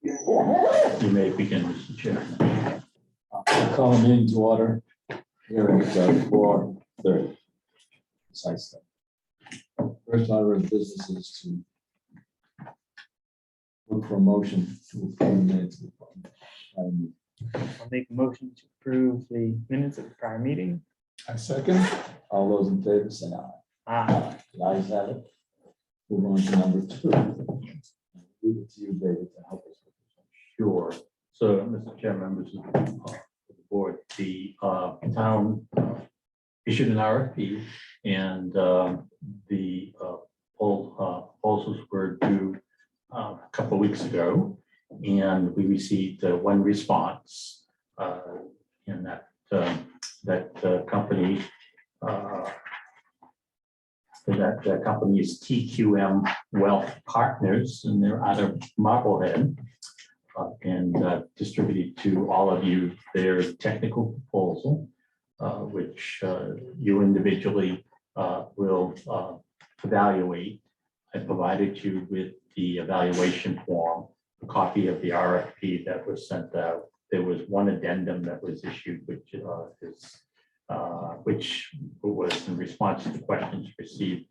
You may begin, Mr. Chair. I'll call the meeting to order here at 4:30. Precisely. First order of business is to look for a motion to approve the minutes. I'll make a motion to approve the minutes of the prior meeting. I second. All those in favor say aye. The ayes have it. Move on to number 2. Leave it to you, David, to help us with this one. Sure. So, Mr. Chair, members of the board, the town issued an RFP, and the proposals were due a couple of weeks ago, and we received one response, and that company. That company is TQM Wealth Partners, and they're out of Marblehead, and distributed to all of you their technical proposal, which you individually will evaluate. I provided you with the evaluation form, a copy of the RFP that was sent out. There was one addendum that was issued, which was in response to the questions received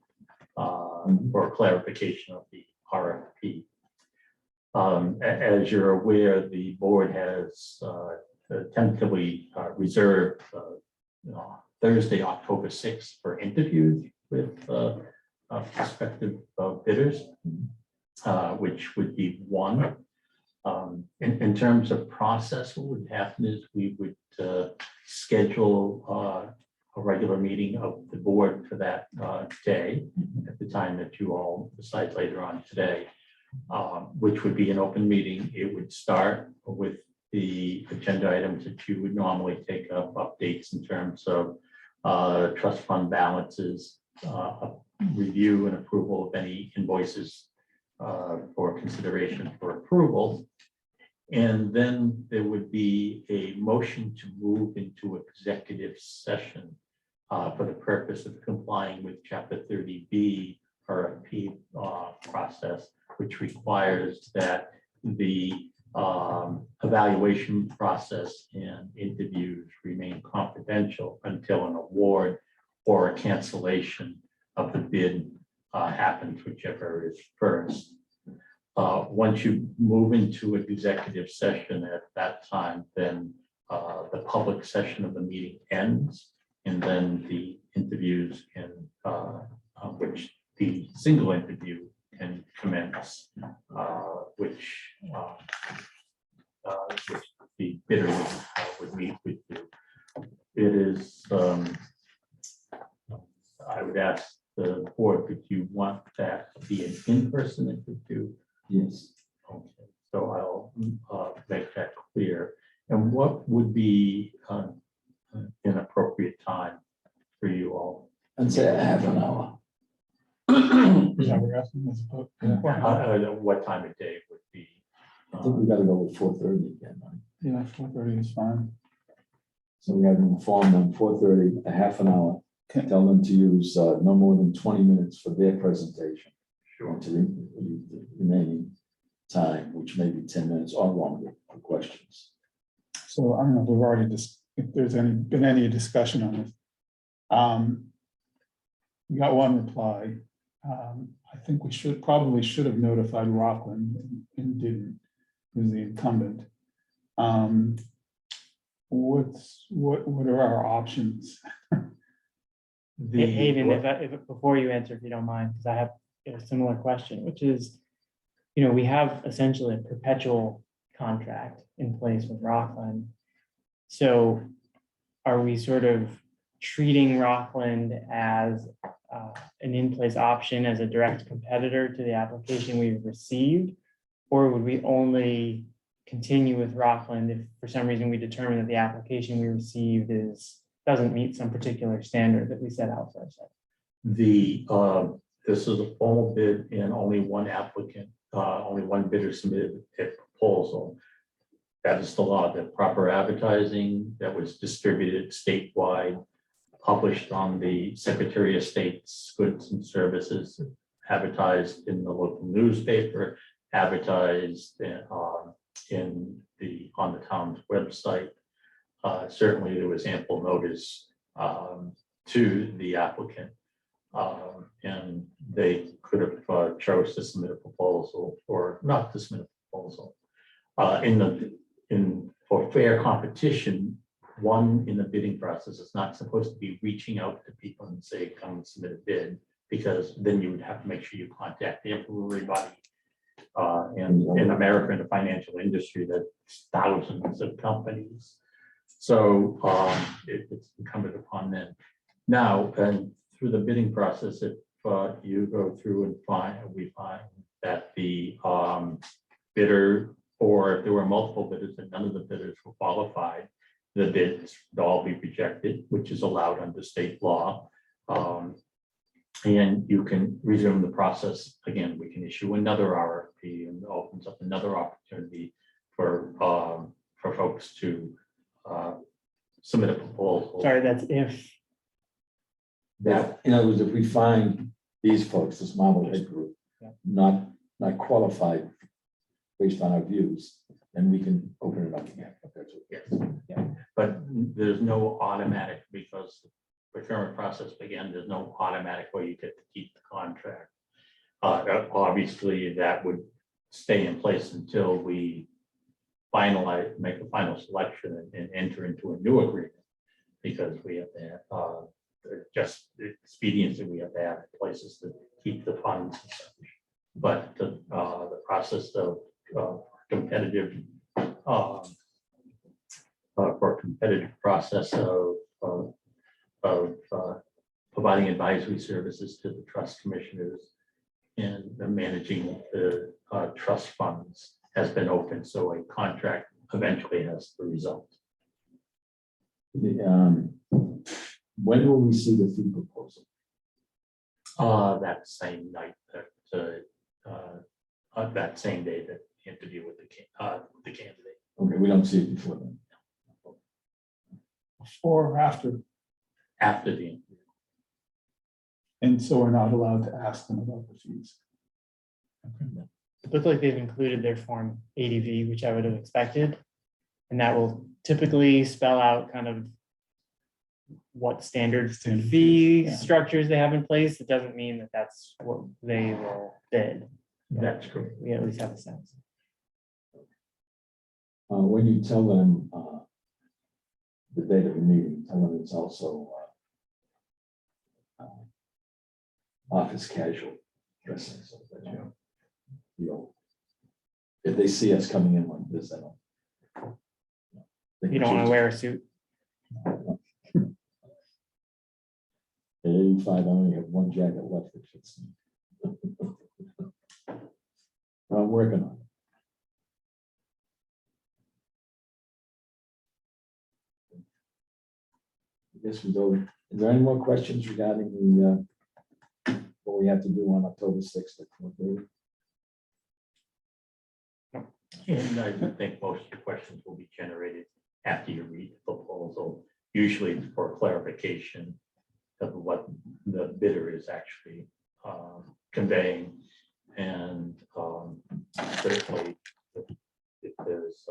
for clarification of the RFP. As you're aware, the board has tentatively reserved Thursday, October 6th for interviews with prospective bidders, which would be one. In terms of process, what would happen is we would schedule a regular meeting of the board for that day at the time that you all decide later on today, which would be an open meeting. It would start with the agenda items that you would normally take up, updates in terms of trust fund balances, review and approval of any invoices for consideration for approval. And then there would be a motion to move into executive session for the purpose of complying with Chapter 30B RFP process, which requires that the evaluation process and interviews remain confidential until an award or a cancellation of the bid happens, whichever is first. Once you move into an executive session at that time, then the public session of the meeting ends, and then the interviews can, which the single interview can commence, which the bidder would meet with you. It is, I would ask the board, if you want that to be an in-person interview. Yes. Okay, so I'll make that clear. And what would be an appropriate time for you all? I'd say a half an hour. Yeah, we're asking this about. What time of day would be? I think we gotta go with 4:30 again, right? Yeah, 4:30 is fine. So we have to inform them 4:30, a half an hour. Okay. Tell them to use no more than 20 minutes for their presentation. Sure. To the remaining time, which may be 10 minutes or longer for questions. So I don't know if we've already if there's been any discussion on this. We got one reply. I think we probably should have notified Rockland and didn't, who's the incumbent. What are our options? Hayden, if before you answer, if you don't mind, because I have a similar question, which is, we have essentially a perpetual contract in place with Rockland. So are we sort of treating Rockland as an in-place option, as a direct competitor to the application we've received? Or would we only continue with Rockland if for some reason we determine that the application we received doesn't meet some particular standard that we set out for ourselves? This is a formal bid, and only one applicant, only one bidder submitted a proposal. That is the law. The proper advertising that was distributed statewide, published on the Secretary of State's Goods and Services, advertised in the local newspaper, advertised on the town's website. Certainly, there was ample notice to the applicant. And they could have chose to submit a proposal or not to submit a proposal. For fair competition, one in the bidding process is not supposed to be reaching out to people and say, come and submit a bid, because then you would have to make sure you contact everybody. In America, in the financial industry, there's thousands of companies. So it's incumbent upon them. Now, and through the bidding process, if you go through and we find that the bidder, or if there were multiple bidders and none of the bidders were qualified, the bids would all be rejected, which is allowed under state law. And you can resume the process. Again, we can issue another RFP, and it opens up another opportunity for folks to submit a proposal. Sorry, that's if, That, in other words, if we find these folks, this Marblehead group, Yeah. not qualified based on our views, then we can open it up again. If that's what- Yes. But there's no automatic, because the procurement process began, there's no automatic way you get to keep the contract. Obviously, that would stay in place until we make a final selection and enter into a new agreement, because we have to just the expediency we have to have in places to keep the funds and such. But the process of competitive process of providing advisory services to the trust commissioners and managing the trust funds has been open, so a contract eventually has the result. When will we see the fee proposal? That same night, that same day that you interview with the candidate. Okay, we don't see it before then. Or after, After the interview. and so we're not allowed to ask them about the fees. it looks like they've included their form ADV, which I would have expected. And that will typically spell out kind of what standard Standard fee yeah. structures they have in place. It doesn't mean that that's what they will bid. That's correct. We at least have a sense. When you tell them the date of the meeting, tell them it's also office casual dressing, so that you know, if they see us coming in like this, they You don't want to wear a suit. At 85, I only have one jacket left that fits me. But I'm working on it. I guess we go, is there any more questions regarding the what we have to do on October 6th at 4:30? And I would think most of the questions will be generated after you read the proposal. Usually it's for clarification of what the bidder is actually conveying. And certainly if there's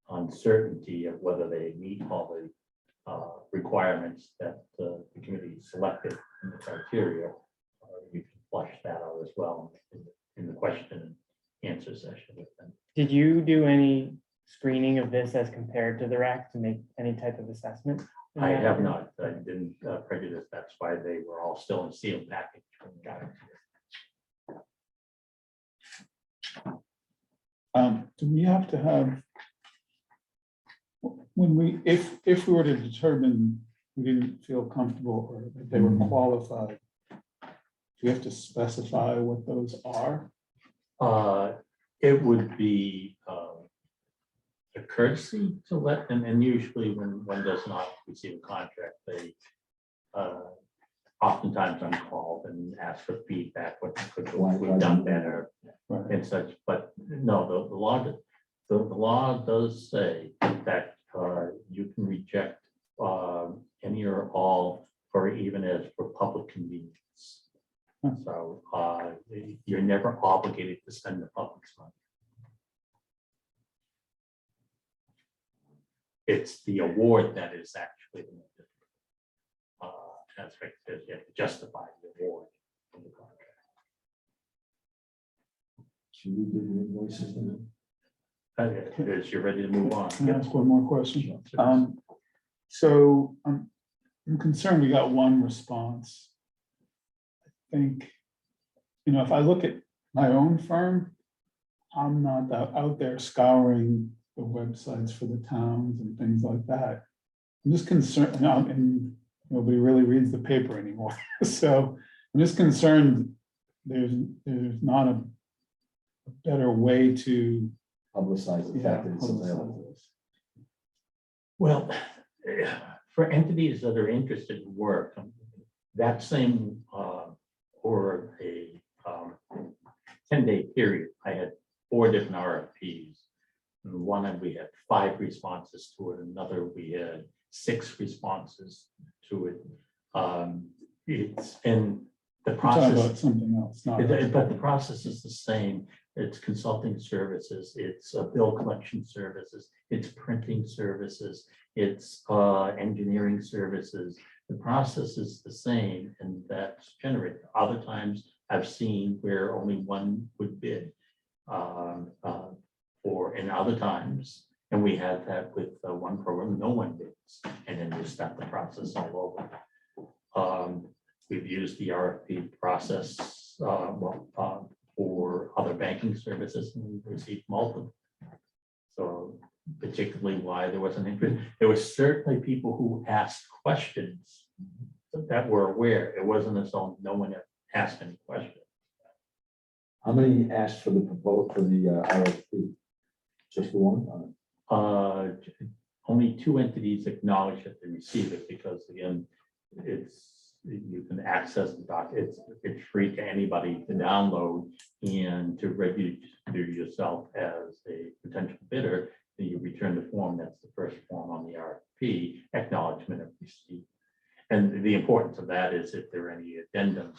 uncertainty of whether they meet all the requirements that the committee selected in the criteria, you can flush that out as well in the question and answer session with them. Did you do any screening of this as compared to the RAC to make any type of assessment? I have not, I didn't prejudice, that's why they were all still in sealed package. when we got it here. Do we have to have, when we, if we were to determine we didn't feel comfortable or that they were qualified, do we have to specify what those are? It would be a courtesy to let them, and usually when one does not receive a contract, they oftentimes I'm called and ask for feedback, what could we done better Right. and such, but no, the law does say that you can reject any or all for even as for public convenience. So you're never obligated to spend the public's money. It's the award that is actually the aspect that you have to justify the award of the contract. Should we do the invoices then? As you're ready to move on. Can I ask one more question? Sure. So I'm concerned we got one response. I think, if I look at my own firm, I'm not out there scouring the websites for the towns and things like that. I'm just concerned, and nobody really reads the paper anymore. So I'm just concerned there's not a better way to Publicize the fact that it's publicize available. this. Well, for entities that are interested in work, that same, or a 10-day period, I had 4 different RFPs. And one, we had 5 responses to it. Another, we had 6 responses to it. It's in the I'm talking process. about something else, not. But the process is the same. It's consulting services, it's bill collection services, it's printing services, it's engineering services. The process is the same, and that's generated. Other times I've seen where only one would bid. Or in other times, and we had that with one program, no one bids, and then you start the process all over. We've used the RFP process for other banking services, and we've received multiple. So particularly why there was an interest, there were certainly people who asked questions that were aware. It wasn't as though no one asked any questions. How many asked for the proposal for the RFP? Just the one? Only 2 entities acknowledged that they received it, because again, you can access the doc. It's free to anybody to download and to register yourself as a potential bidder. Then you return the form. That's the first form on the RFP, acknowledgement of receipt. And the importance of that is if there are any addendums,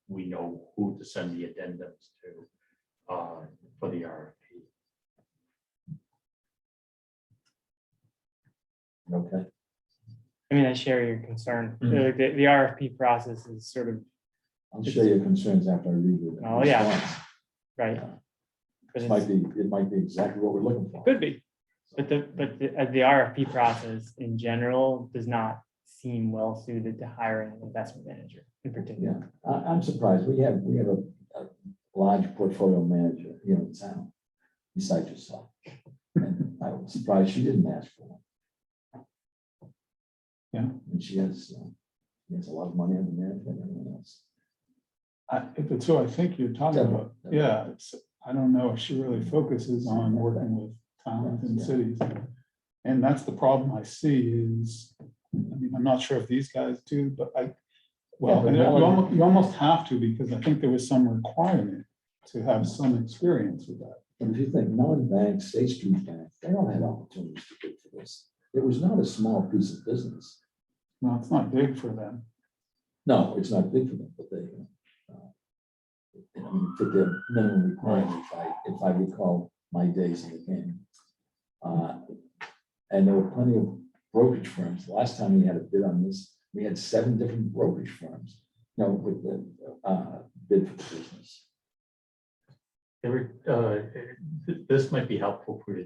we know who to send the addendums to for the RFP. Okay. I mean, I share your concern. Mhm. The RFP process is sort of, I'll share your concerns after I read it. Oh, yeah. right. But It might be exactly what we're looking for. could be, but the RFP process in general does not seem well suited to hiring an investment manager in particular. Yeah, I'm surprised. We have a large portfolio manager here in town, besides yourself. And I was surprised she didn't ask for one. Yeah. And she has a lot of money on the management and everything else. If it's who I think you're talking about, Definitely. yeah, I don't know if she really focuses on working with towns and Yeah. cities. And that's the problem I see is, I'm not sure if these guys do, but but and no you almost have to, because I think there was some requirement to have some experience with that. But if you think Mellon Bank, State Street Bank, they all had opportunities to bid for this. It was not a small piece of business. No, it's not big for them. No, it's not big for them, but they fit their minimum requirement, if I recall my days in the game. And there were plenty of brokerage firms. Last time we had a bid on this, we had 7 different brokerage firms, with the bid for the business. This might be helpful for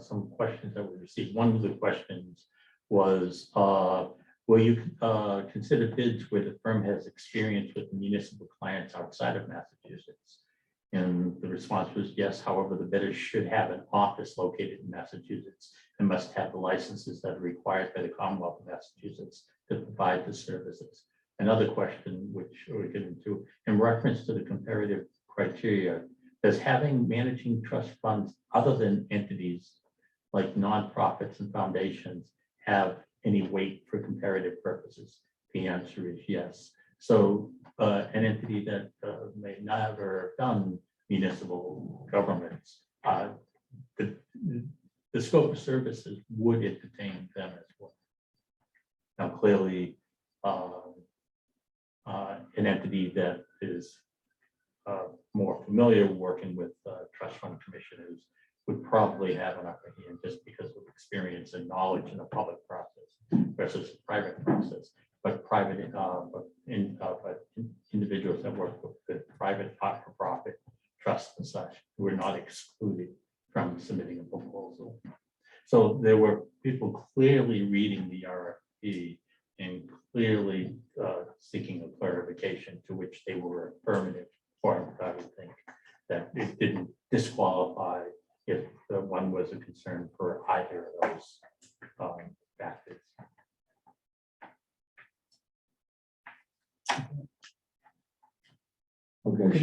some questions that we received. One of the questions was, will you consider bids where the firm has experience with municipal clients outside of Massachusetts? And the response was yes. However, the bidder should have an office located in Massachusetts and must have the licenses that are required by the Commonwealth of Massachusetts to provide the services. Another question, which we get into, in reference to the comparative criteria, does having managing trust funds other than entities like nonprofits and foundations have any weight for comparative purposes? The answer is yes. So an entity that may never have done municipal governments, the scope of services would entertain them as well. Now, clearly, an entity that is more familiar working with trust fund commissioners would probably have an upper hand just because of experience. experience and knowledge in a public process versus a private process. But individuals that work with private not-for-profit trusts and such were not excluded from submitting a proposal. So there were people clearly reading the RFP and clearly seeking a clarification, to which they were affirmative for, I would think, that it didn't disqualify if one was a concern for either of those factors. Okay,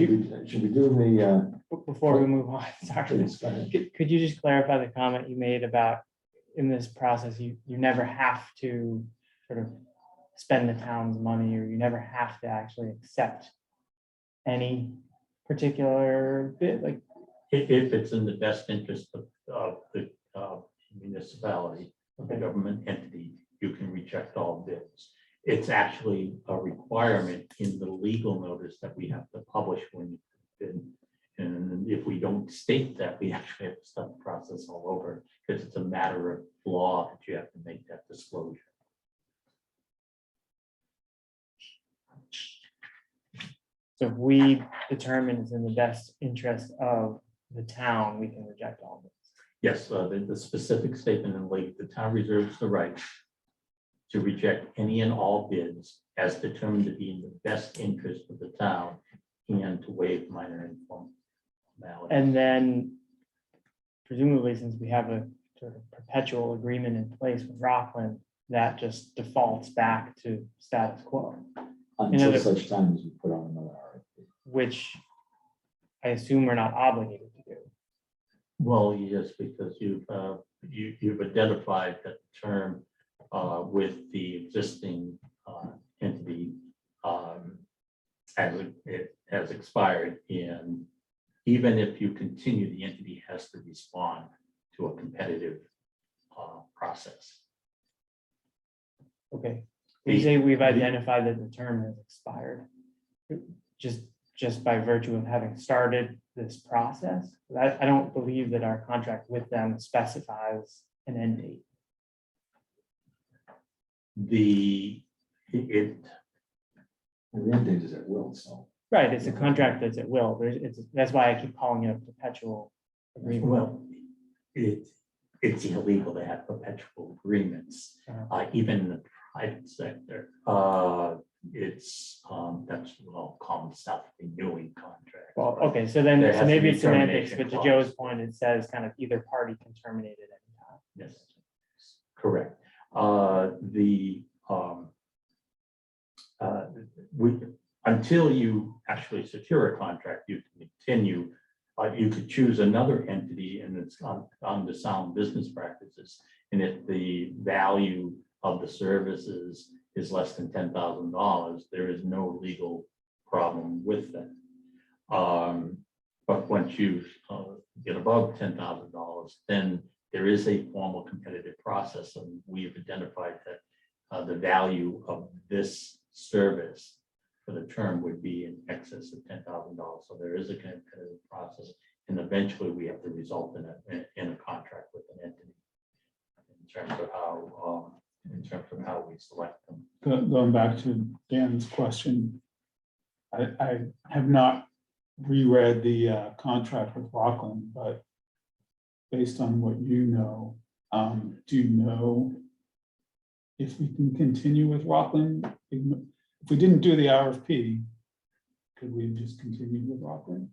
should we do the, Before we move on, sorry. please, go ahead. Could you just clarify the comment you made about in this process, you never have to sort of spend the town's money, or you never have to actually accept any particular bid, like, If it's in the best interest of the municipality, of the government entity, you can reject all bids. It's actually a requirement in the legal notice that we have to publish when you bid. And if we don't state that, we actually have to start the process all over, because it's a matter of law that you have to make that disclosure. so if we determine it's in the best interest of the town, we can reject all of it. Yes, the specific statement in late, the town reserves the right to reject any and all bids as determined to be in the best interest of the town, and to waive minor informalities. And then presumably, since we have a sort of perpetual agreement in place with Rockland, that just defaults back to status quo, Until other- such time as we put on another RFP. which I assume we're not obligated to do. Well, yes, because you've identified that term with the existing entity as it has expired, and even if you continue, the entity has to respond to a competitive process. Okay, we say we've identified that the term has expired. Just by virtue of having started this process. I don't believe that our contract with them specifies an end date. The end date is at will, so. Right, it's a contract that's at will. That's why I keep calling it a perpetual agreement. Well, it's illegal to have perpetual agreements, even in the private sector. It's that's what I'll call them self-renewing contracts. Well, right? okay, so There has to maybe be it's semantics, termination but to clause. Joe's point, it says kind of either party can terminate at any time. Yes, correct. Until you actually secure a contract, you can continue. You could choose another entity, and it's on the sound business practices. And if the value of the services is less than $10,000, there is no legal problem with that. But once you get above $10,000, then there is a formal competitive process, and we've identified that the value of this service for the term would be in excess of $10,000. So there is a competitive process, and eventually we have to result in a contract with an entity in terms of how we select them. Going back to Dan's question, I have not reread the contract with Rockland, but based on what you know, do you know if we can continue with Rockland? If we didn't do the RFP, could we just continue with Rockland?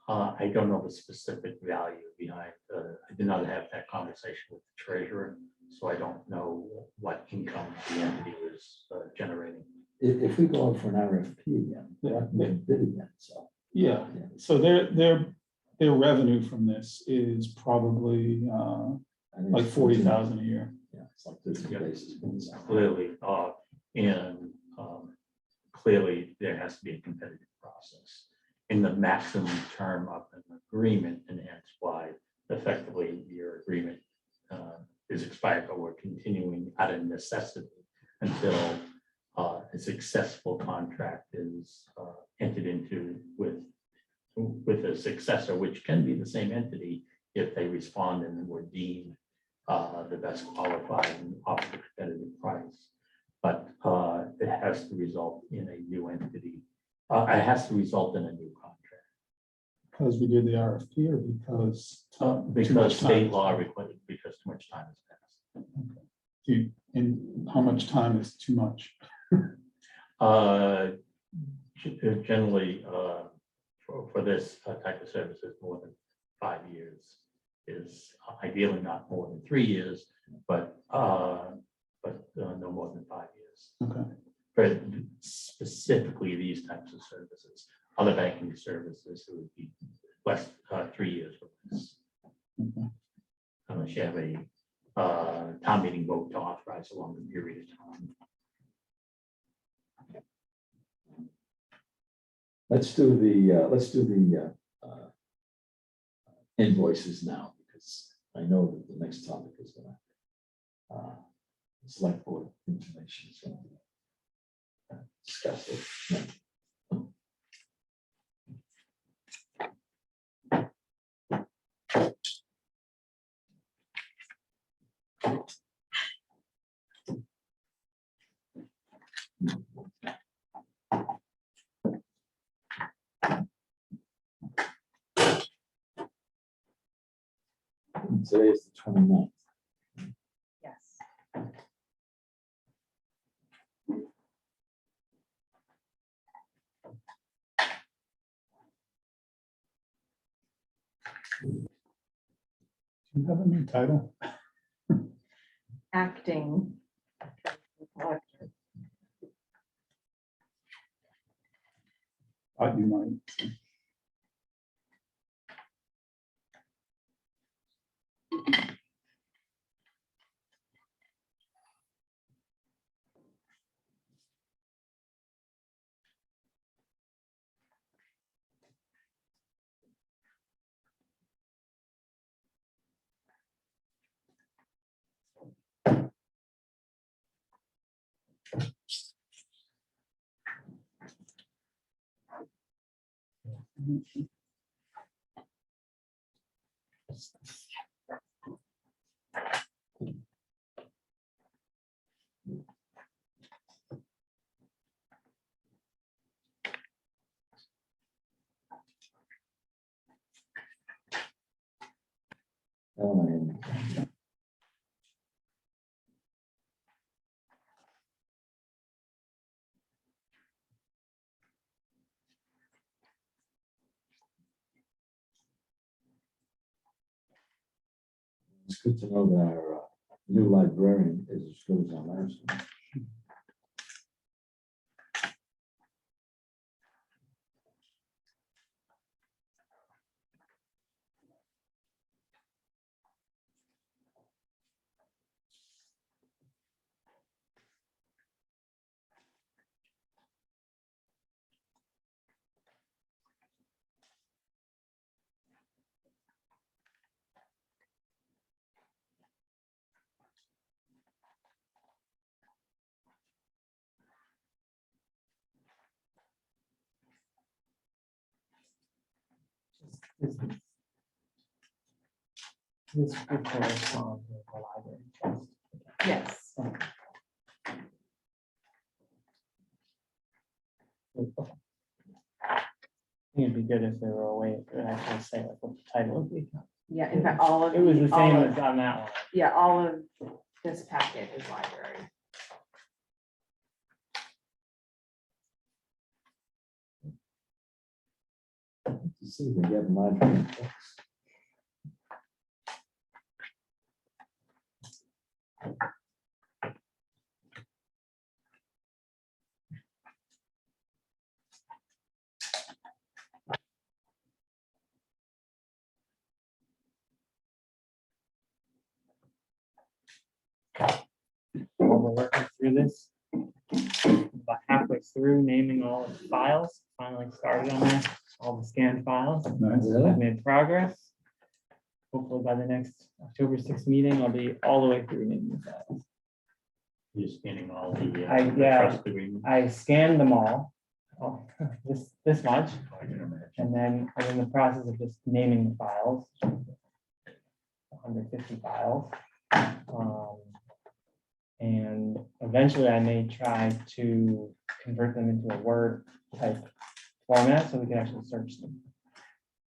I don't know the specific value behind, I did not have that conversation with the treasurer, so I don't know what income the entity was generating. If we go out for an RFP again, Yeah. we can bid again, so. Yeah, so their revenue from this is probably I think like it's 40,000 a year. Yeah, it's like 13 Yeah. basis points. Clearly, clearly there has to be a competitive process in the maximum term of an agreement, and hence why effectively your agreement is expired, but we're continuing out of necessity until a successful contract is entered into with a successor, which can be the same entity if they respond and were deemed the best qualified and offer a competitive price. But it has to result in a new entity. It has to result in a new contract. Because we did the RFP or because? too much Because state time? law required, because too much time has passed. And how much time is too much? Generally, for this type of services, more than 5 years is ideally not more than 3 years, but no more than 5 years. Okay, For specifically these types of services, other banking services, it would be less, 3 years or less. okay. Unless you have a town meeting vote to authorize a longer period of time. Let's do the invoices now, because I know that the next topic is gonna, select board information is gonna be discussed. Today is the 29th. Yes. Do you have a new title? Acting. collector. Thought you might. It's good to know that our new librarian is as good as our last one. This would correspond to the library trust. Yes. I think it'd be good if there were a way to actually say like what the title would be. Yeah, in fact, all of. It was the all same of- as on that one. Yeah, all of this packet is library. To see if we get library books. While we're working through this, about halfway through naming all of the files, finally started on that, all the scanned files. Nice. I've made progress. Hopefully by the next October 6th meeting, I'll be all the way through naming the files. You're scanning all the yeah. trust agreements. I scanned them all, this much, I can imagine. and then I'm in the process of just naming the files. 150 files. And eventually I may try to convert them into a Word type format so we can actually search them.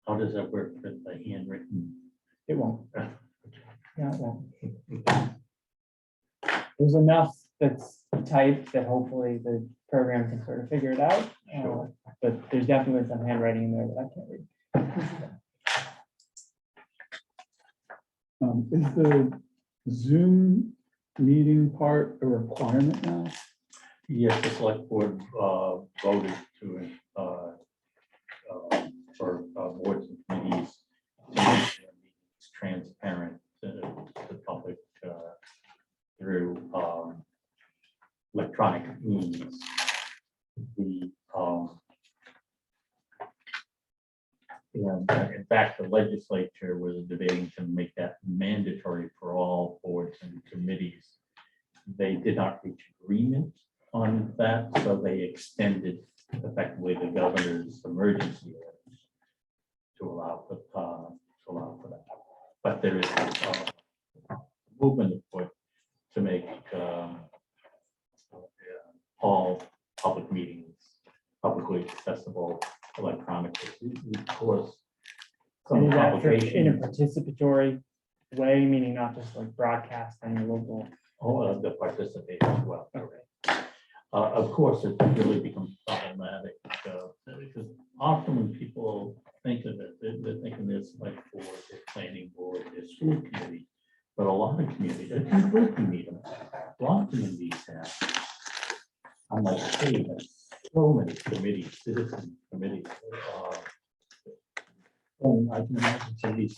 How does that work with the handwritten? It won't. Yeah, it won't. There's enough that's typed that hopefully the program can sort of figure it out. Sure. But there's definitely some handwriting in there that I can't read. Is the Zoom meeting part a requirement now? Yes, the select board voted to, for boards and committees to make their meetings transparent to the public through electronic means. The and in fact, the legislature was debating to make that mandatory for all boards and committees. They did not reach agreement on that, so they extended effectively the governor's emergency orders to allow for that. But there is movement afoot to make all public meetings publicly accessible electronically. Of course, some And is that for- in a complications. participatory way, meaning not just like broadcast on your local. The participate as well. Okay. Of course, it really becomes problematic because often when people think of it, they're thinking this like board, their planning board, their school committee. But a lot of communities, you really need them. A lot of communities have. I'm like, hey, there's so many committees, citizen committees. And I can imagine some of these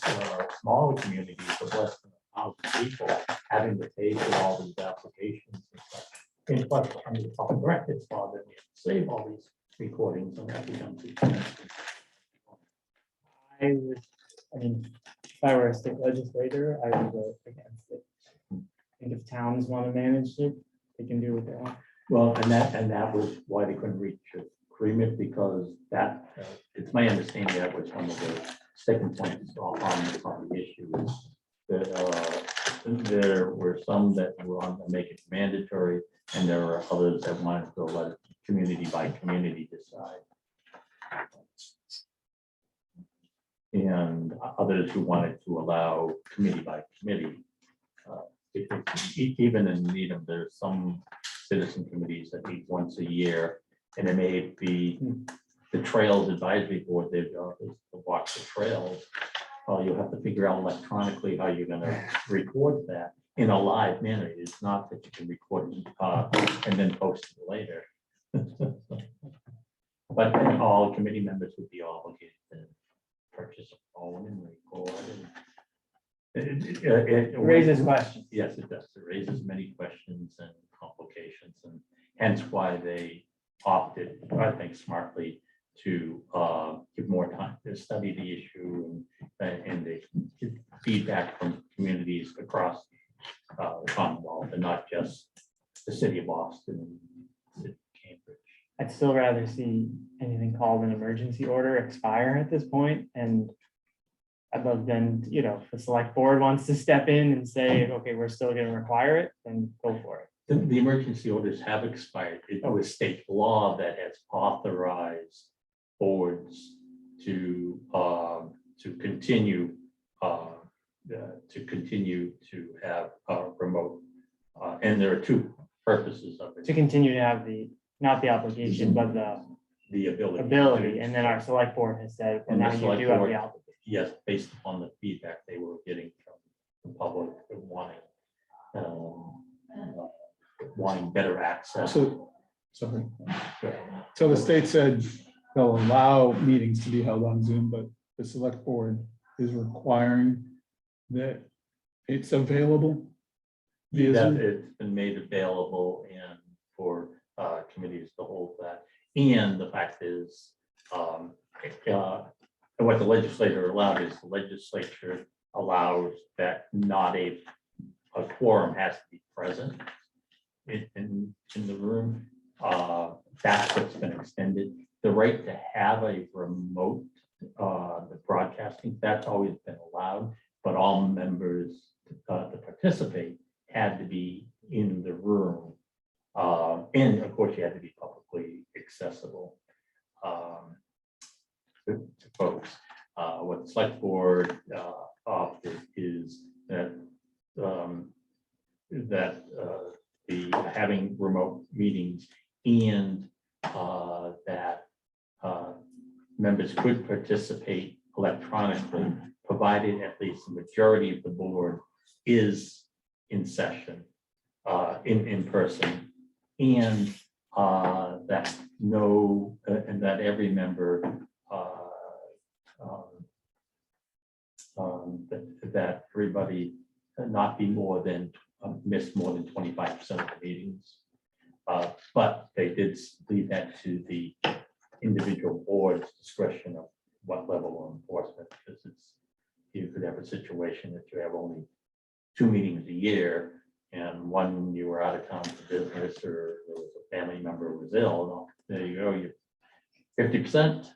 smaller communities of less than 1,000 people having to pay for all these applications and stuff. And plus, under the public records law, then we have to save all these recordings and that becomes expensive. I mean, if I were a state legislator, I would vote against it. I think if towns want to manage it, they can do what they want. Well, and that was why they couldn't reach an agreement, because that, it's my understanding that was one of the sticking points on the issue. Is that there were some that wanted to make it mandatory, and there were others that wanted to let it community by community decide. And others who wanted to allow committee by committee. Even in Needham, there's some citizen committees that meet once a year, and it may be the Trails Advisory Board, their job is to watch the trails. You have to figure out electronically how you're gonna record that in a live manner. It's not that you can record it and then post it later. But then all committee members would be obligated to purchase a phone and record. It Raises questions. Yes, it does. It raises many questions and complications, and hence why they opted, I think smartly, to give more time to study the issue and they get feedback from communities across the Commonwealth and not just the city of Boston and Cambridge. I'd still rather see anything called an emergency order expire at this point, and I'd love then, if the select board wants to step in and say, okay, we're still gonna require it, then go for it. The emergency orders have expired. It was state law that has authorized boards to continue to have remote. And there are two purposes of it. To continue to have not the obligation, but the ability, and then our select board has said, well, And the now you select do have board- the obligation. Yes, based upon the feedback they were getting from the public wanting better access. So, sorry. So the state said they'll allow meetings to be held on Zoom, but the select board is requiring that it's available via That Zoom. it's been made available and for committees to hold that. And the fact is, what the legislature allowed is the legislature allows that not a quorum has to be present in the room. That's what's been extended. The right to have a remote the broadcasting, that's always been allowed, but all members to participate had to be in the room. And of course, you had to be publicly accessible to folks. What the select board opted is that the having remote meetings and that members could participate electronically, provided at least the majority of the board is in session, in person, and that and that every member that everybody not be more than miss more than 25% of the meetings. But they did leave that to the individual board's discretion of what level of enforcement, because you could have a situation that you have only 2 meetings a year, and one you were out of town for business, or there was a family member who was ill. There you go, you're 50%.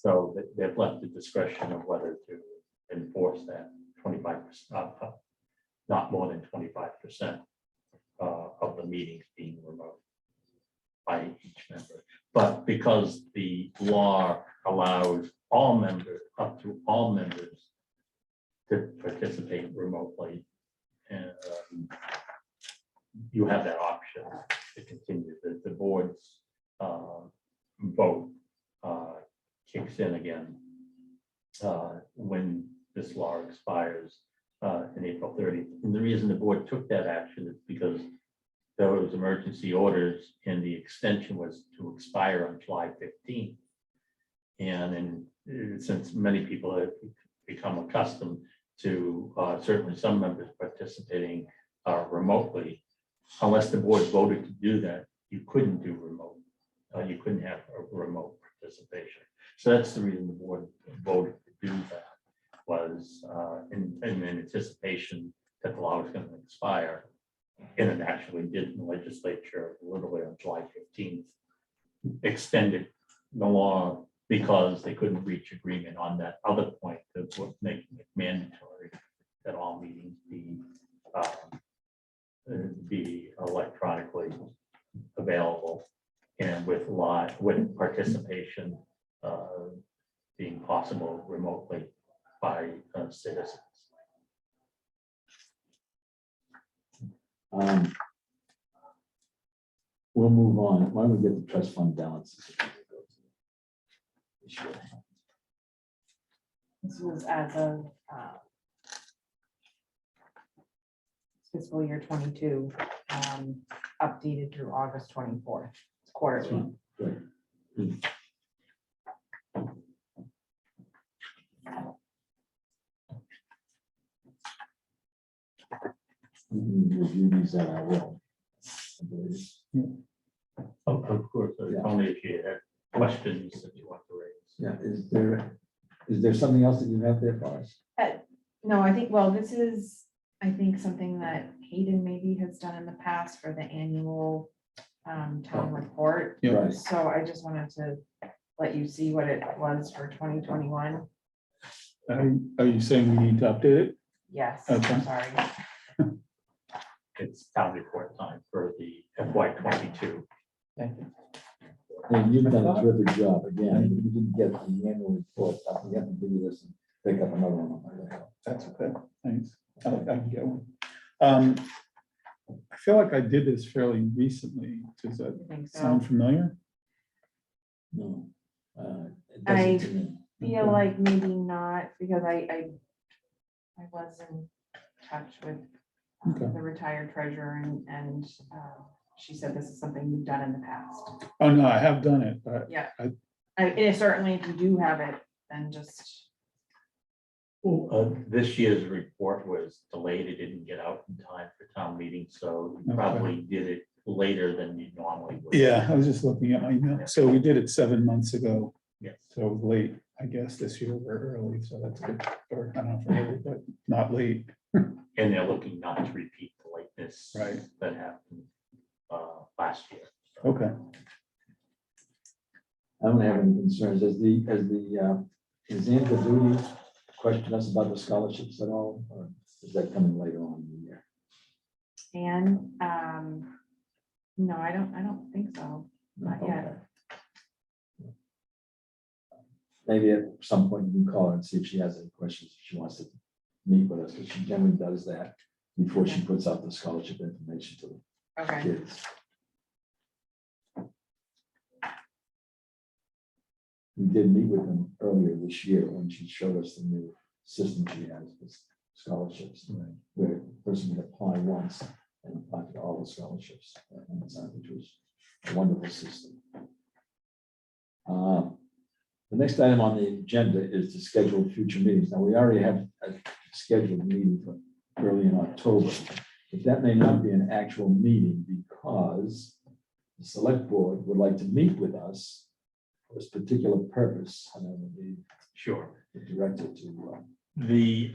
So they've left the discretion of whether to enforce that 25%, not more than 25% of the meetings being remote by each member. But because the law allows all members, up to all members, to participate remotely, and you have that option to continue. The board's vote kicks in again when this law expires in April 30th. And the reason the board took that action is because there was emergency orders and the extension was to expire on July 15th. And since many people have become accustomed to certainly some members participating remotely, unless the board voted to do that, you couldn't do remote. You couldn't have a remote participation. So that's the reason the board voted to do that, was in anticipation that the law was going to expire. And it actually did in the legislature literally on July 15th, extended the law because they couldn't reach agreement on that other point of making it mandatory that all meetings be electronically available, and with participation being possible remotely by citizens. We'll move on. Why don't we get the trust fund balances? This was as of fiscal year 22, updated through August 24th. It's quarterly. Good. We can review these at our will. I believe. Of course, Yeah. only if you had questions that you want to raise. Yeah, is there something else that you have there for us? No, I think, well, this is, I think, something that Hayden maybe has done in the past for the annual town report. Yeah. Right. So I just wanted to let you see what it was for 2021. Are you saying we need to update it? Yes, Okay. I'm sorry. It's town report time for the FY22. Thank you. And you've done a terrific job. Again, you didn't get the annual report. We have to give you this and pick up another one. That's okay, thanks. I can get one. I feel like I did this fairly recently. Does that I think so. sound familiar? No. It I doesn't to me. Feel like maybe not, because I was in touch with Okay. the retired treasurer, and she said this is something you've done in the past. Oh, no, I have done it, but Yeah. I- And certainly if you do have it, then just, This year's report was delayed. It didn't get out in time for town meeting, so you Okay. probably did it later than you normally would. yeah, I was just looking at my email. So we did it 7 months ago. Yes. So it was late, I guess this year we're early, so that's good. Or I don't know if we're early, but not late. And they're looking not to repeat the lateness Right. that happened last year. Okay. I don't have any concerns. Is Ann Duty question us about the scholarships at all, or is that coming later on in the year? And, no, I don't think so. Not yet. Okay. Maybe at some point you can call her and see if she has any questions, if she wants to meet with us, because she generally does that before she puts out the scholarship information to the Okay. kids. We did meet with them earlier this year when she showed us the new system she has with scholarships, where a person can apply once and apply to all the scholarships, which was a wonderful system. The next item on the agenda is to schedule future meetings. Now, we already have a scheduled meeting for early in October, but that may not be an actual meeting because the select board would like to meet with us for this particular purpose, and then the Sure. director to, The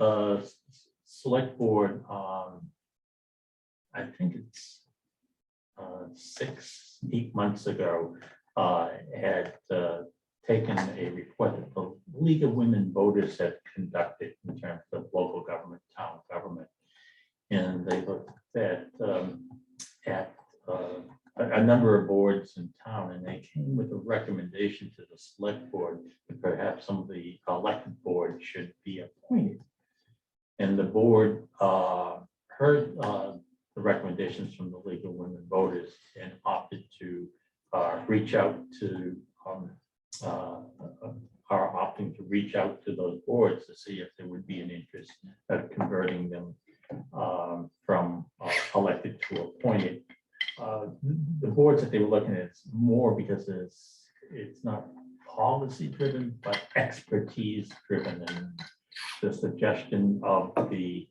select board, I think it's 6-8 months ago, had taken a report that the League of Women Voters had conducted in terms of local government, town government. And they looked at a number of boards in town, and they came with a recommendation to the select board that perhaps some of the elected boards should be appointed. And the board heard the recommendations from the League of Women Voters and opted to reach out to are opting to reach out to those boards to see if there would be an interest of converting them from elected to appointed. The boards that they were looking at is more because it's not policy driven, but expertise driven. And the suggestion of the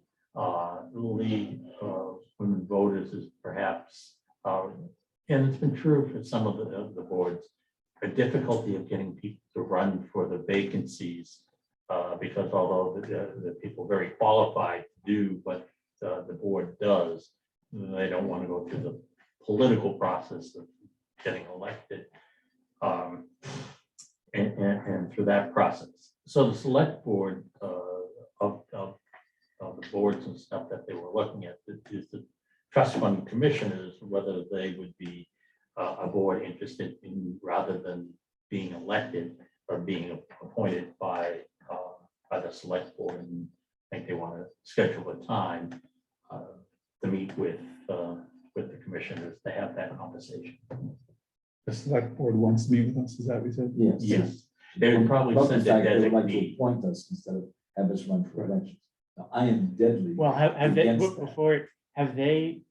League of Women Voters is perhaps, and it's been true for some of the boards, a difficulty of getting people to run for the vacancies, because although the people are very qualified to do what the board does, they don't want to go through the political process of getting elected, and through that process. So the select board of the boards and stuff that they were looking at is the trust fund commissioners, whether they would be a board interested in, rather than being elected or being appointed by the select board. And I think they want to schedule a time to meet with the commissioners to have that conversation. The select board wants to meet with us, is that what you said? yes. Yes, they would probably About the send a fact they would like to designee. appoint us instead of have us run for elections. Now, I am deadly. Well, have they, against that. before, have they,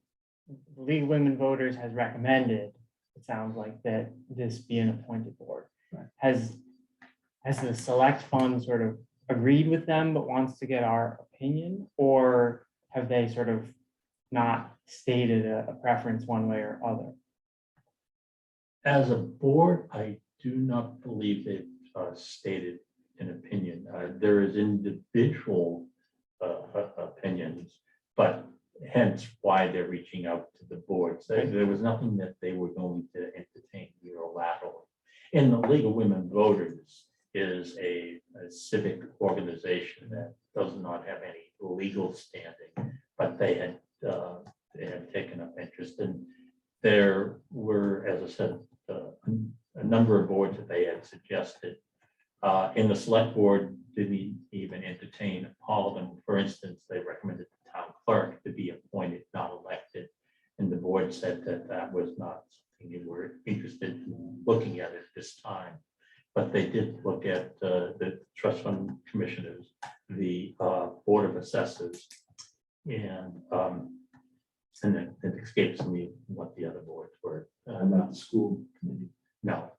the League of Women Voters has recommended, it sounds like, that this be an appointed board. Right. Has the select fund sort of agreed with them but wants to get our opinion, or have they sort of not stated a preference one way or other? As a board, I do not believe they've stated an opinion. There is individual opinions, but hence why they're reaching out to the boards. There was nothing that they were going to entertain unilaterally. And the League of Women Voters is a civic organization that does not have any legal standing, but they had taken up interest. And there were, as I said, a number of boards that they had suggested. And the select board didn't even entertain all of them. For instance, they recommended the town clerk to be appointed, not elected. And the board said that that was not something they were interested in looking at this time. But they did look at the trust fund commissioners, the board of assessors, and then it escapes me what the other boards were. About the school committee. No,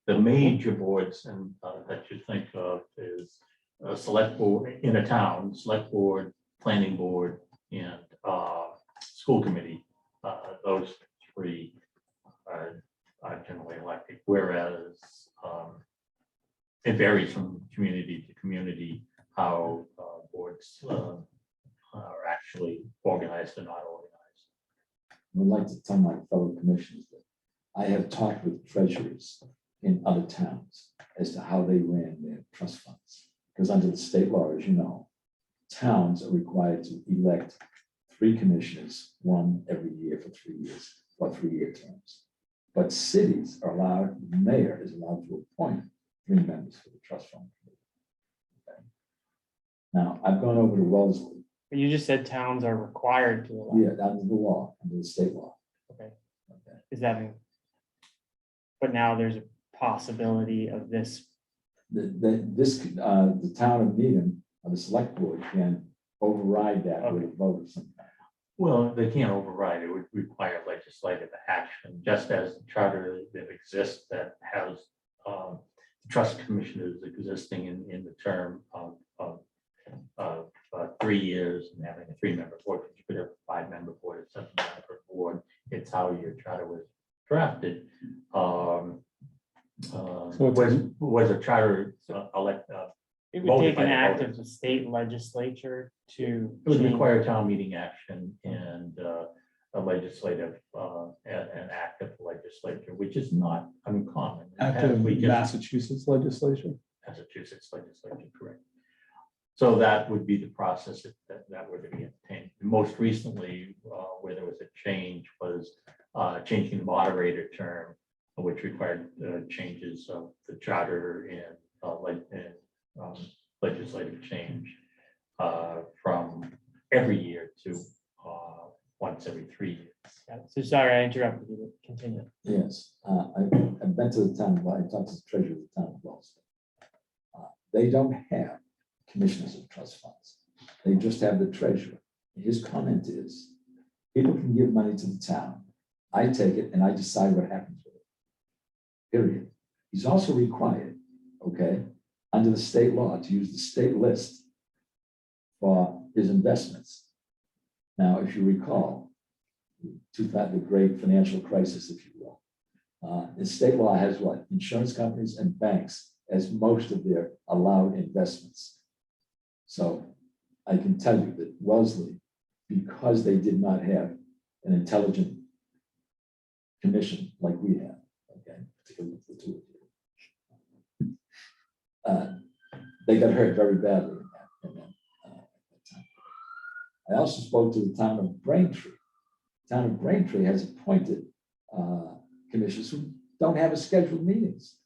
the major boards and that you think of is a select board in a town, select board, planning board, and school committee. Those three are generally elected, whereas it varies from community to community how boards are actually organized or not organized. I would like to tell my fellow commissioners that I have talked with treasurers in other towns as to how they ran their trust funds. because under the state law, as you know, towns are required to elect 3 commissioners, one every year for 3 years, or 3-year terms. But cities are allowed, the mayor is allowed to appoint 3 members for the trust fund committee. Okay. Now, I've gone over to Wellesley, But you just said towns are required to allow. yeah, under the law, under the state law. Okay. Okay. Is that, but now there's a possibility of this. The town of Needham, or the select board can override that with a vote of some kind. Well, they can't override. It would require legislative action, just as the charter that exists that has trust commissioners existing in the term of 3 years and having a 3-member board. You could have a 5-member board or 7-member board. It's how your charter was drafted. Was a charter elect? It would Voted take by an the act voters. of the state legislature to. It would change- require town meeting action and a legislative, an act of the legislature, which is not uncommon. Act of We just- Massachusetts legislature. Massachusetts legislature, correct. So that would be the process that were to be obtained. Most recently, where there was a change was changing the moderator term, which required changes of the charter and legislative change from every year to once every 3 years. Yeah, so sorry, I interrupted you, but continue. Yes, I've been to the town, I talked to the treasurer of the town of Wellesley. They don't have commissioners of trust funds. They just have the treasurer. His comment is, people can give money to the town. I take it and I decide what happens with it. Period. He's also required, okay, under the state law to use the state list for his investments. Now, if you recall, the great financial crisis, if you will, the state law has what? Insurance companies and banks as most of their allowed investments. So I can tell you that Wellesley, because they did not have an intelligent commission like we have, okay, particularly the 2 of you, they got hurt very badly in that time. I also spoke to the town of Braintree. The town of Braintree has appointed commissioners who don't have a scheduled meetings.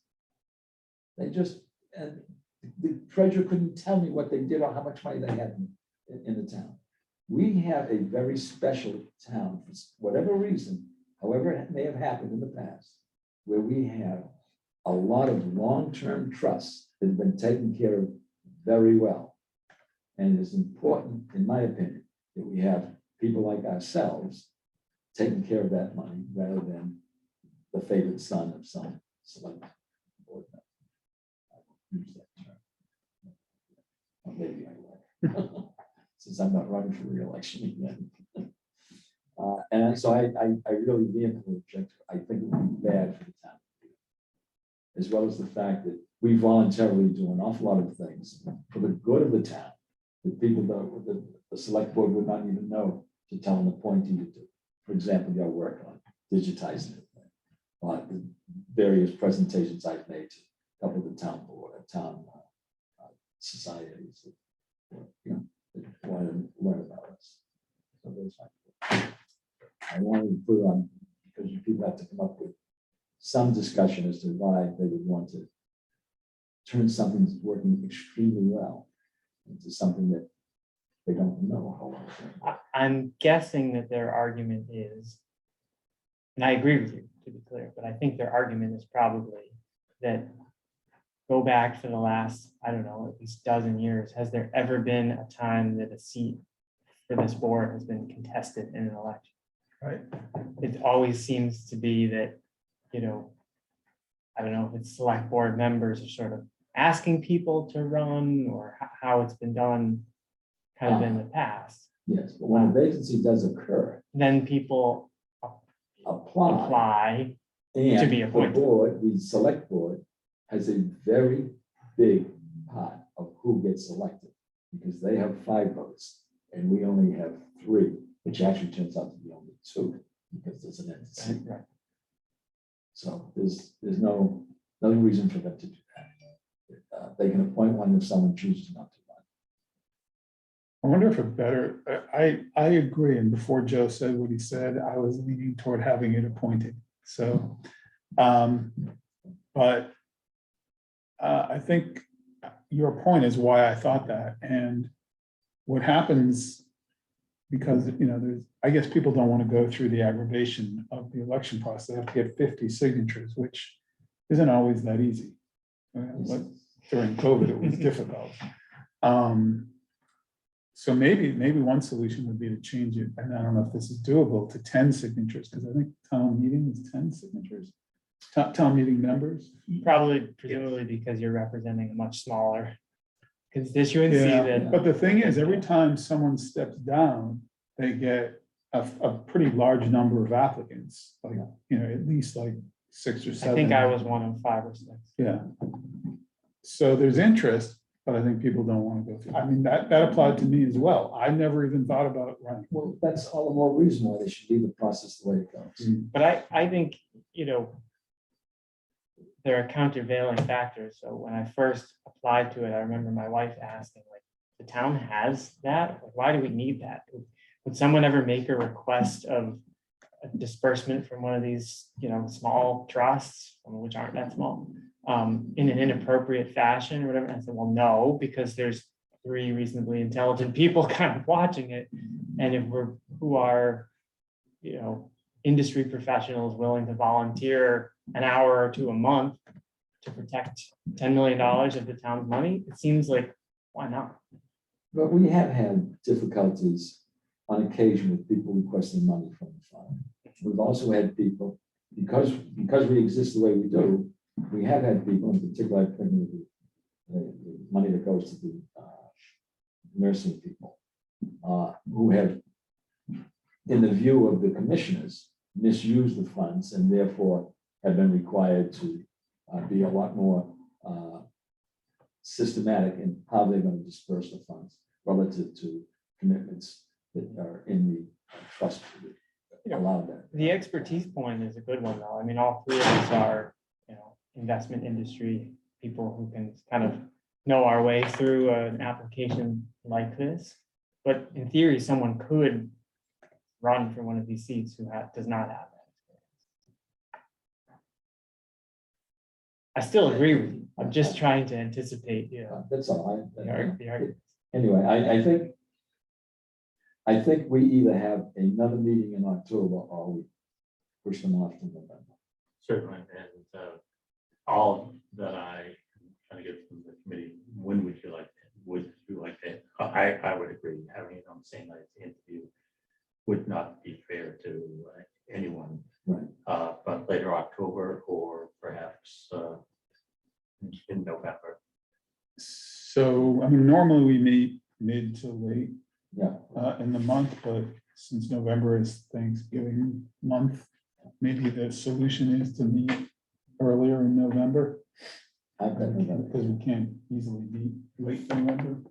They just, and the treasurer couldn't tell me what they did or how much money they had in the town. We have a very special town for whatever reason, however it may have happened in the past, where we have a lot of long-term trusts that have been taken care of very well. And it's important, in my opinion, that we have people like ourselves taking care of that money rather than the favorite son of some select board member. I won't use that term. Or maybe I will, since I'm not running for re-election again. And so I really vehemently object. I think it would be bad for the town, as well as the fact that we voluntarily do an awful lot of things for the good of the town that people don't, that the select board would not even know to tell an appointee to do. For example, your work on digitizing it, the various presentations I've made to a couple of the town board, town societies, that, you know, that want to learn about us. So those I wanted to put on, because you people have to come up with some discussion as to why they would want to turn something that's working extremely well into something that they don't know how long it's going to work. I'm guessing that their argument is, and I agree with you, to be clear, but I think their argument is probably that go back for the last, I don't know, at least dozen years, has there ever been a time that a seat for this board has been contested in an election? Right. It always seems to be that, you know, I don't know if it's select board members are sort of asking people to run or how it's been done kind of in the past. Yes, but when a vacancy does occur, Then people apply. and to be the appointed. board, the select board, has a very big part of who gets elected, because they have 5 votes, and we only have 3, which actually turns out to be only 2, because there's an empty seat. Right. So there's no reason for them to do that. they can appoint one if someone chooses not to run. I wonder if it better, I agree, and before Joe said what he said, I was leaning toward having it appointed, so. But I think your point is why I thought that, and what happens, because, you know, there's, I guess people don't want to go through the aggravation of the election process, they have to get 50 signatures, which isn't always that easy. Like during COVID, it was difficult. So maybe one solution would be to change it, and I don't know if this is doable, to 10 signatures, because I think town meeting is 10 signatures. Town meeting members. Probably presumably because you're representing a much smaller constituency Yeah, than. but the thing is, every time someone steps down, they get a pretty large number of applicants, like, you know, at least like 6 or 7. I think I was one of 5 or 6. Yeah. So there's interest, but I think people don't want to go through. I mean, that applied to me as well. I never even thought about running. Well, that's all the more reason why they should leave the process the way it goes. But I think, you know, there are countervailing factors. So when I first applied to it, I remember my wife asking, like, the town has that? Like, why do we need that? Would someone ever make a request of a disbursement from one of these, you know, small trusts, which aren't that small, in an inappropriate fashion or whatever? And I said, well, no, because there's 3 reasonably intelligent people kind of watching it. And if we're, who are, you know, industry professionals willing to volunteer an hour or 2 a month to protect $10 million of the town's money, it seems like, why not? But we have had difficulties on occasion with people requesting money from the fund. We've also had people, because we exist the way we do, we have had people, in particular, I think the money that goes to the nursing people, who have, in the view of the commissioners, misused the funds and therefore have been required to be a lot more systematic in how they're going to disperse the funds relative to commitments that are in the trust that allow that. The expertise point is a good one, though. I mean, all 3 of us are, you know, investment industry people who can kind of know our way through an application like this. But in theory, someone could run for one of these seats who does not have that experience. I still agree with you. I'm just trying to anticipate, you know, That's all. the argument. Anyway, I think we either have another meeting in October or we push them off to November. Certainly, and all that I kind of get from the committee, when would you like that? I would agree, having it on the same night as the interview would not be fair to anyone. Right. But later October or perhaps in November. So, I mean, normally we meet mid to late Yeah. in the month, but since November is Thanksgiving month, maybe the solution is to meet earlier in November, I've got November. because we can't easily meet late November.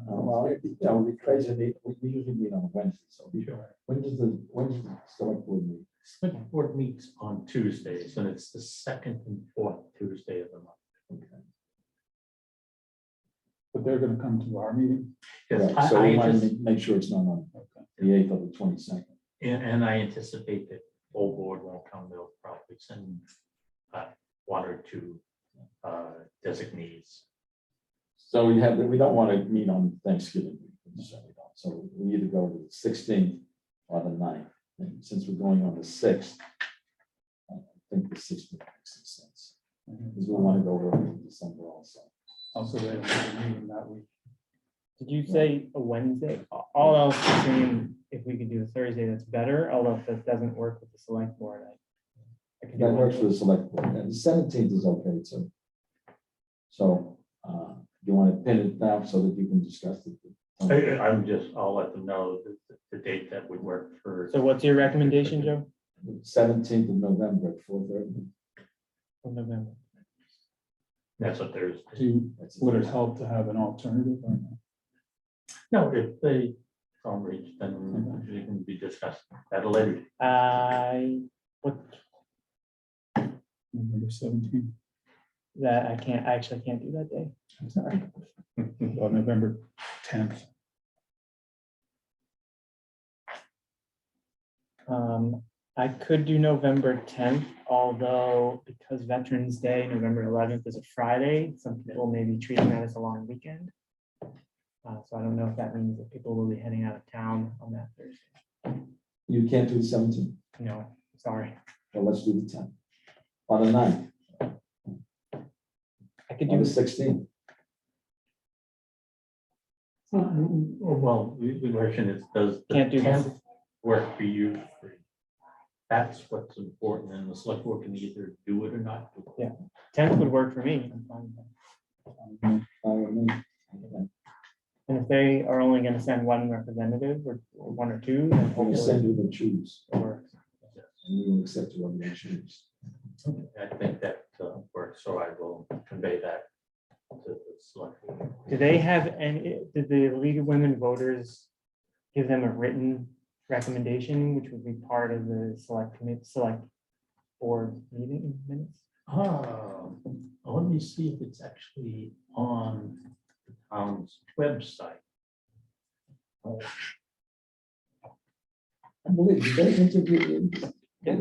Well, you know, we crazy. We usually meet on Wednesday. So Sure. when does the select board meet? Select board meets on Tuesdays, and it's the 2nd and 4th Tuesday of the month. Okay. But they're gonna come to our meeting. Yes, Right, so we might anticipate- make sure it's not on Okay. the 8th or the 22nd. and I anticipate that full board won't come. They'll probably send 1 or 2 designees. So we don't want to meet on Thanksgiving week. We certainly don't. So we either go to the 16th or the 9th. And since we're going on the 6th, I think the 16th makes some sense. Because we want to go early in December also. Also, they have a meeting that week. Did you say a Wednesday? All else the same, if we could do a Thursday, that's better, although if that doesn't work with the select board, I can do That works for Wednesday. the select board. And the 17th is okay too. So you want to pin it down so that you can discuss it? I'll let them know the date that would work for. So what's your recommendation, Joe? 17th of November at 4:30. Of November. That's a Thursday. Would it help to have an alternative or not? No, if they don't reach, then it can be discussed at a later date. What, November 17th. that I actually can't do that day. Well, November 10th. I could do November 10th, although because Veterans Day, November 11th is a Friday, some people may be treating that as a long weekend. So I don't know if that means that people will be heading out of town on that Thursday. You can't do the 17th. No, sorry. Well, let's do the 10th. On the 9th, I could on do, the 16th. Well, the question is, does the Can't do that. 10th work for you? That's what's important, and the select board can either do it or not. do it. 10th would work for me. I'm fine with that. Fine with me. Okay. And if they are only gonna send one representative or one or two, then I'm gonna hopefully send you the choose, it works. and we will accept whoever they choose. I think that works, so I will convey that to the select board. Do they have any, did the League of Women Voters give them a written recommendation, which would be part of the select board meeting minutes? Let me see if it's actually on the town's website. I believe, did they interview you? Yeah.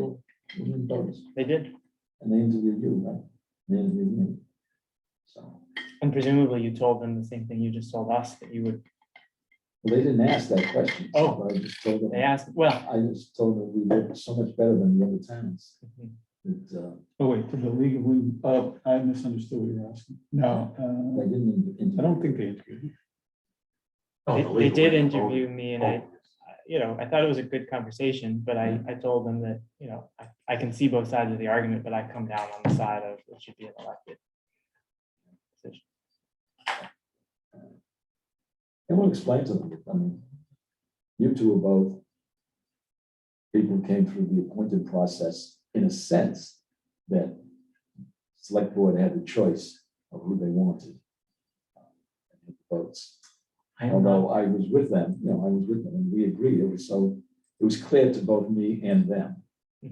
Women voters? They did. And they interviewed you, right? They interviewed me. So, And presumably you told them the same thing you just told us, that you would, well, they didn't ask that question. so Oh. I just told them, they asked, well. I just told them we did so much better than the other towns. That, Oh, wait, to the League of Women, oh, I misunderstood what you're asking. No, they didn't. I don't think they interviewed you. Oh, the They League of did Women interview Voters. me and I thought it was a good conversation, but I told them that, I can see both sides of the argument, but I come down on the side of it should be an elected position. And we'll explain to them, I mean, you two are both people who came through the appointed process in a sense that select board had the choice of who they wanted. And votes. I am Although not, I was with them, I was with them and we agreed. It was clear to both me and them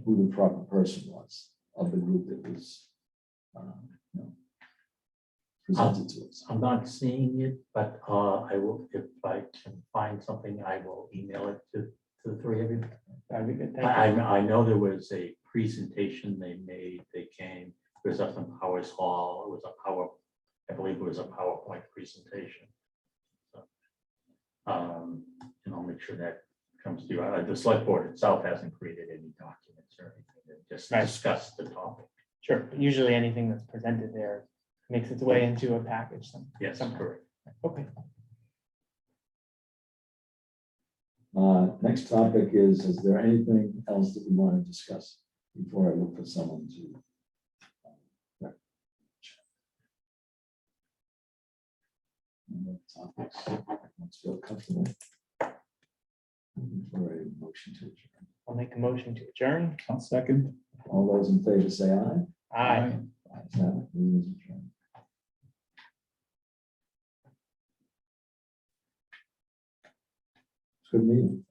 who the proper person was of the group that was, presented to us. I'm not seeing it, but I will, if I can find something, I will email it to the three of you. That'd be good. Thank you. I know there was a presentation they made, they came, it was up in Powers Hall, it was I believe it was a PowerPoint presentation. So, and I'll make sure that comes to you. The select board itself hasn't created any documents or anything, they just Right. discussed the topic. Sure, but usually anything that's presented there makes its way into a package. Yes, somehow. correct. Okay. Next topic is there anything else that we want to discuss before I look for someone to? Any topics? Let's feel comfortable. For a motion to adjourn. I'll make a motion to adjourn. I'll second. All those in favor say aye. Aye. Ayes have it. Meeting is adjourned. Good meeting.